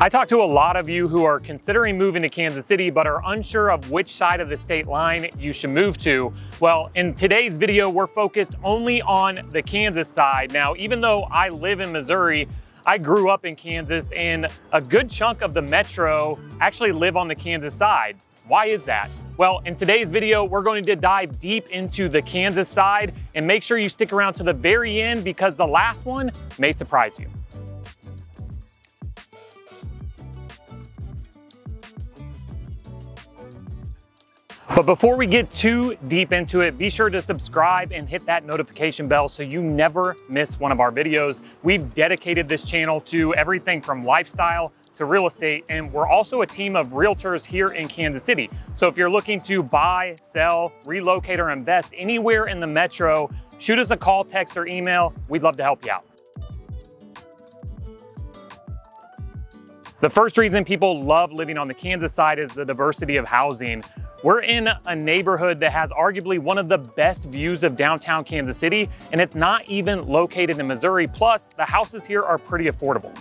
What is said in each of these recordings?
I talked to a lot of you who are considering moving to Kansas City but are unsure of which side of the state line you should move to. Well, in today's video, we're focused only on the Kansas side. Now, even though I live in Missouri, I grew up in Kansas, and a good chunk of the metro actually live on the Kansas side. Why is that? Well, in today's video, we're going to dive deep into the Kansas side, and make sure you stick around to the very end because the last one may surprise you. But before we get too deep into it, be sure to subscribe and hit that notification bell so you never miss one of our videos. We've dedicated this channel to everything from lifestyle to real estate, and we're also a team of realtors here in Kansas City. So if you're looking to buy, sell, relocate, or invest anywhere in the metro, shoot us a call, text, or email. We'd love to help you out. The first reason people love living on the Kansas side is the diversity of housing. We're in a neighborhood that has arguably one of the best views of downtown Kansas City, and it's not even located in Missouri. Plus, the houses here are pretty affordable.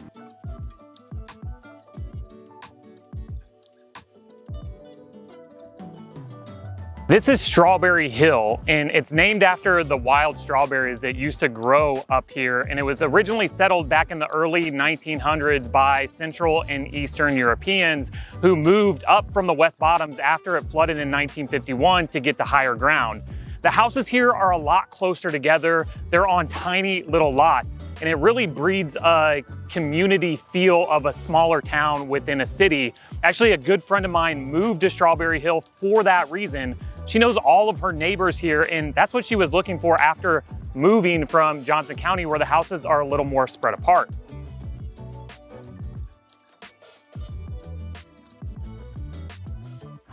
This is Strawberry Hill, and it's named after the wild strawberries that used to grow up here, and it was originally settled back in the early 1900s by Central and Eastern Europeans who moved up from the West Bottoms after it flooded in 1951 to get to higher ground. The houses here are a lot closer together. They're on tiny little lots, and it really breeds a community feel of a smaller town within a city. Actually, a good friend of mine moved to Strawberry Hill for that reason. She knows all of her neighbors here, and that's what she was looking for after moving from Johnson County, where the houses are a little more spread apart.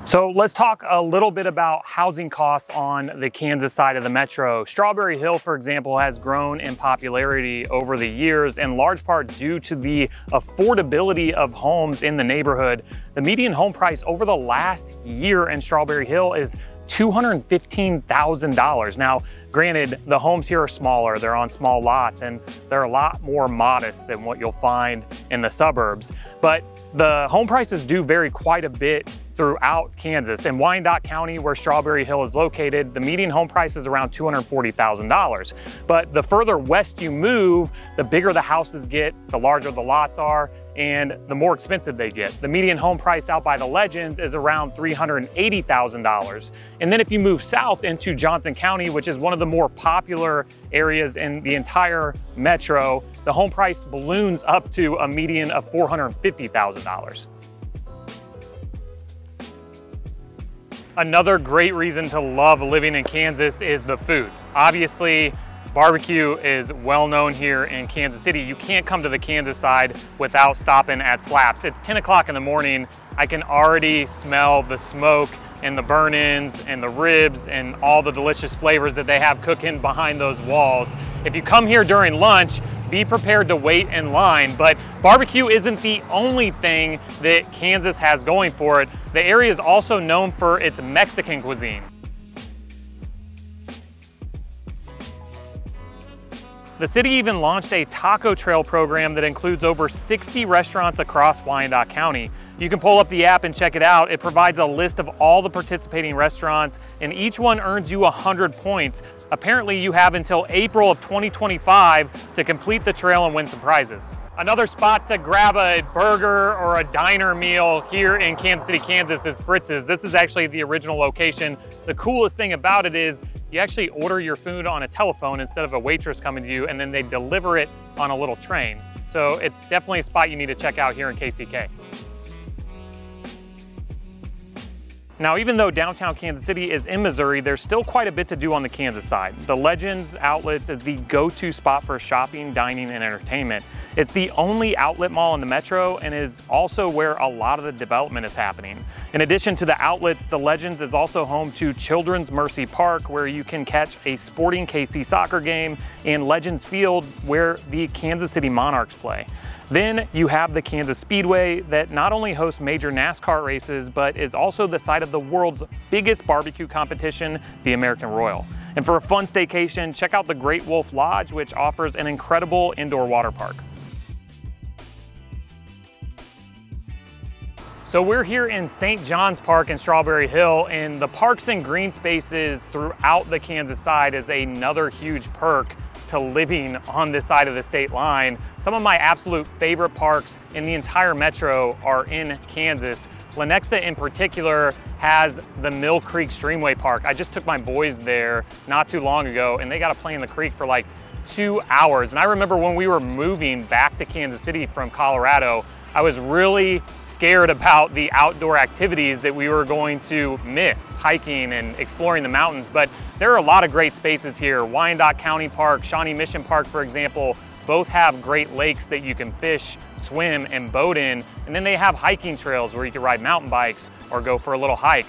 So let's talk a little bit about housing costs on the Kansas side of the metro. Strawberry Hill, for example, has grown in popularity over the years, in large part due to the affordability of homes in the neighborhood. The median home price over the last year in Strawberry Hill is $215,000. Now, granted, the homes here are smaller, they're on small lots, and they're a lot more modest than what you'll find in the suburbs. But the home prices do vary quite a bit throughout Kansas. In Wyandotte County, where Strawberry Hill is located, the median home price is around $240,000. But the further west you move, the bigger the houses get, the larger the lots are, and the more expensive they get. The median home price out by the Legends is around $380,000. And then if you move south into Johnson County, which is one of the more popular areas in the entire metro, the home price balloons up to a median of $450,000. Another great reason to love living in Kansas is the food. Obviously, barbecue is well known here in Kansas City. You can't come to the Kansas side without stopping at Slaps. It's 10 o'clock in the morning. I can already smell the smoke and the burn-ins and the ribs and all the delicious flavors that they have cooking behind those walls. If you come here during lunch, be prepared to wait in line, but barbecue isn't the only thing that Kansas has going for it. The area is also known for its Mexican cuisine. The city even launched a taco trail program that includes over 60 restaurants across Wyandotte County. You can pull up the app and check it out. It provides a list of all the participating restaurants, and each one earns you 100 points. Apparently, you have until April of 2025 to complete the trail and win some prizes. Another spot to grab a burger or a diner meal here in Kansas City, Kansas is Fritz's. This is actually the original location. The coolest thing about it is you actually order your food on a telephone instead of a waitress coming to you, and then they deliver it on a little train. So it's definitely a spot you need to check out here in KCK. Now, even though downtown Kansas City is in Missouri, there's still quite a bit to do on the Kansas side. The Legends Outlets is the go-to spot for shopping, dining, and entertainment. It's the only outlet mall in the metro and is also where a lot of the development is happening. In addition to the outlets, the Legends is also home to Children's Mercy Park, where you can catch a Sporting KC soccer game, and Legends Field, where the Kansas City Monarchs play. Then you have the Kansas Speedway that not only hosts major NASCAR races, but is also the site of the world's biggest barbecue competition, the American Royal. And for a fun staycation, check out the Great Wolf Lodge, which offers an incredible indoor water park. So we're here in St. John's Park in Strawberry Hill, and the parks and green spaces throughout the Kansas side is another huge perk to living on this side of the state line. Some of my absolute favorite parks in the entire metro are in Kansas. Lenexa in particular has the Mill Creek Streamway Park. I just took my boys there not too long ago, and they got to play in the creek for like 2 hours. And I remember when we were moving back to Kansas City from Colorado, I was really scared about the outdoor activities that we were going to miss, hiking and exploring the mountains. But there are a lot of great spaces here. Wyandotte County Park, Shawnee Mission Park, for example, both have great lakes that you can fish, swim, and boat in. And then they have hiking trails where you can ride mountain bikes or go for a little hike.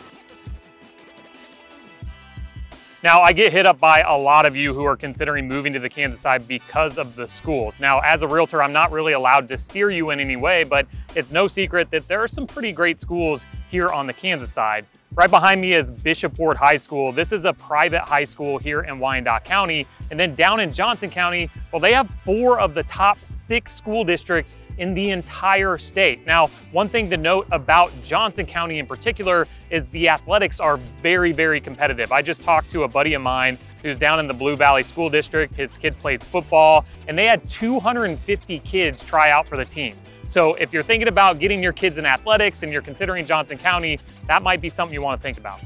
Now, I get hit up by a lot of you who are considering moving to the Kansas side because of the schools. Now, as a realtor, I'm not really allowed to steer you in any way, but it's no secret that there are some pretty great schools here on the Kansas side. Right behind me is Bishop Ward High School. This is a private high school here in Wyandotte County. And then down in Johnson County, well, they have 4 of the top 6 school districts in the entire state. Now, one thing to note about Johnson County in particular is the athletics are very, very competitive. I just talked to a buddy of mine who's down in the Blue Valley School District. His kid plays football, and they had 250 kids try out for the team. So if you're thinking about getting your kids in athletics and you're considering Johnson County, that might be something you want to think about.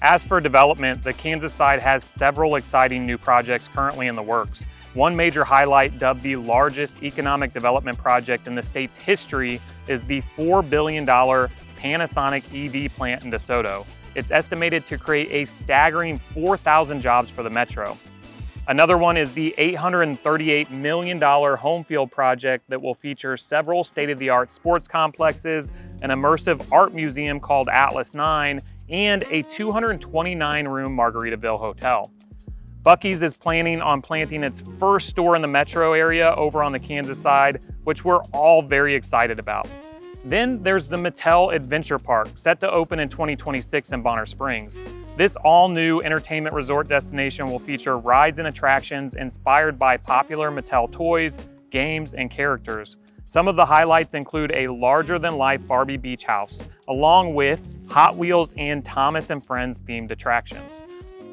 As for development, the Kansas side has several exciting new projects currently in the works. One major highlight, dubbed the largest economic development project in the state's history, is the $4 billion Panasonic EV plant in DeSoto. It's estimated to create a staggering 4,000 jobs for the metro. Another one is the $838 million home field project that will feature several state-of-the-art sports complexes, an immersive art museum called Atlas 9, and a 229-room Margaritaville hotel. Buc-ee's is planning on planting its first store in the metro area over on the Kansas side, which we're all very excited about. Then there's the Mattel Adventure Park, set to open in 2026 in Bonner Springs. This all-new entertainment resort destination will feature rides and attractions inspired by popular Mattel toys, games, and characters. Some of the highlights include a larger-than-life Barbie beach house, along with Hot Wheels and Thomas and Friends themed attractions.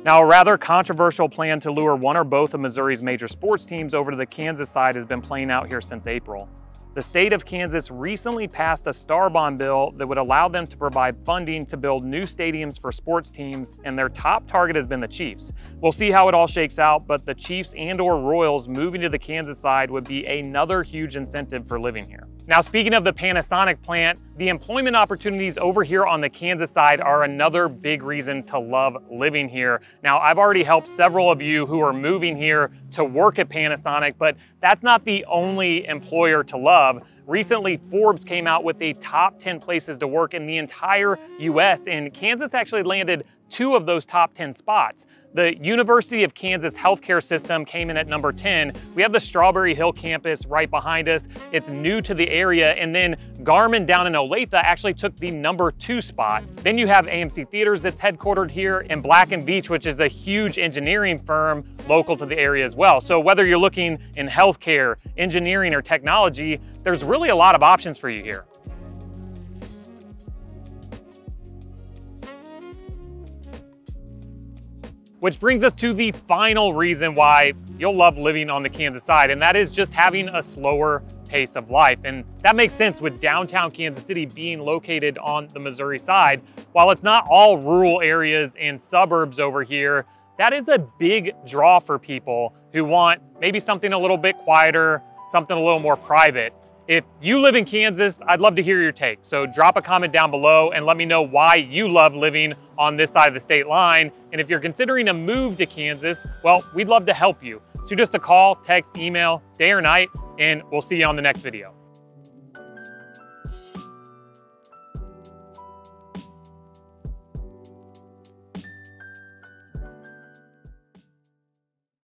Now, a rather controversial plan to lure one or both of Missouri's major sports teams over to the Kansas side has been playing out here since April. The state of Kansas recently passed a star bond bill that would allow them to provide funding to build new stadiums for sports teams, and their top target has been the Chiefs. We'll see how it all shakes out, but the Chiefs and/or Royals moving to the Kansas side would be another huge incentive for living here. Now, speaking of the Panasonic plant, the employment opportunities over here on the Kansas side are another big reason to love living here. Now, I've already helped several of you who are moving here to work at Panasonic, but that's not the only employer to love. Recently, Forbes came out with a top 10 places to work in the entire US, and Kansas actually landed 2 of those top 10 spots. The University of Kansas healthcare system came in at number 10. We have the Strawberry Hill campus right behind us. It's new to the area. And then Garmin down in Olathe actually took the number 2 spot. Then you have AMC Theaters that's headquartered here, and Black & Veatch, which is a huge engineering firm local to the area as well. So whether you're looking in healthcare, engineering, or technology, there's really a lot of options for you here. Which brings us to the final reason why you'll love living on the Kansas side, and that is just having a slower pace of life. And that makes sense with downtown Kansas City being located on the Missouri side. While it's not all rural areas and suburbs over here, that is a big draw for people who want maybe something a little bit quieter, something a little more private. If you live in Kansas, I'd love to hear your take. So drop a comment down below and let me know why you love living on this side of the state line. And if you're considering a move to Kansas, well, we'd love to help you. Shoot us a call, text, email, day or night, and we'll see you on the next video.